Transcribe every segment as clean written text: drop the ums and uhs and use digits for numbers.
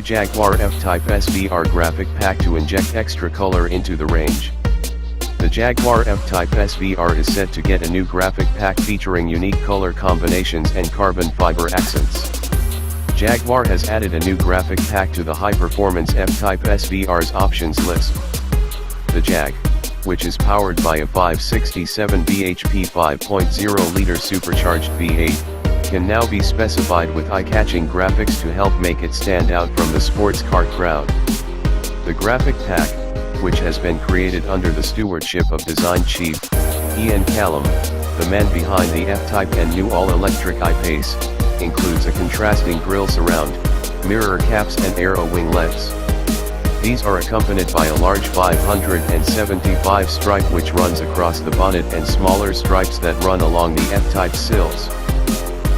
new Jaguar F-Type SVR graphic pack to inject extra color into the range. The Jaguar F-Type SVR is set to get a new graphic pack featuring unique color combinations and carbon fiber accents. Jaguar has added a new graphic pack to the high-performance F-Type SVR's options list. The Jag, which is powered by a 567 bhp 5.0-liter supercharged V8, can now be specified with eye-catching graphics to help make it stand out from the sports car crowd. The graphic pack, which has been created under the stewardship of design chief Ian Callum, the man behind the F-Type and new all-electric I-Pace, includes a contrasting grille surround, mirror caps and aero winglets. These are accompanied by a large 575 stripe which runs across the bonnet and smaller stripes that run along the F-Type sills.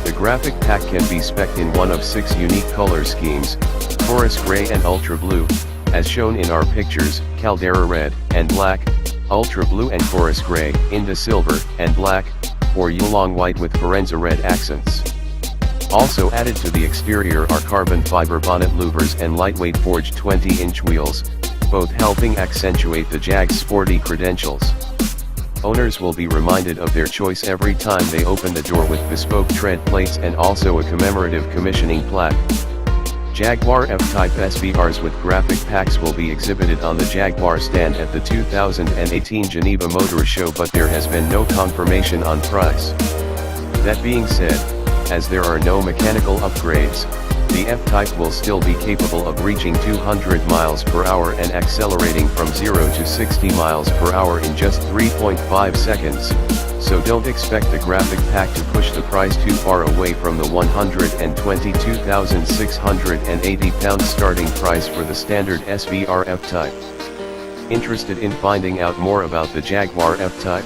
The graphic pack can be spec'd in one of 6 unique color schemes: Corris Grey and Ultra Blue, as shown in our pictures, Caldera Red and Black, Ultra Blue and Corris Grey, Indus Silver and Black, or Yulong White with Firenze Red accents. Also added to the exterior are carbon fiber bonnet louvers and lightweight forged 20-inch wheels, both helping accentuate the Jag's sporty credentials. Owners will be reminded of their choice every time they open the door with bespoke tread plates and also a commemorative commissioning plaque. Jaguar F-Type SVRs with graphic packs will be exhibited on the Jaguar stand at the 2018 Geneva Motor Show, but there has been no confirmation on price. That being said, as there are no mechanical upgrades, the F-Type will still be capable of reaching 200 miles per hour and accelerating from 0 to 60 miles per hour in just 3.5 seconds, so don't expect the graphic pack to push the price too far away from the £122,680 starting price for the standard SVR F-Type. Interested in finding out more about the Jaguar F-Type?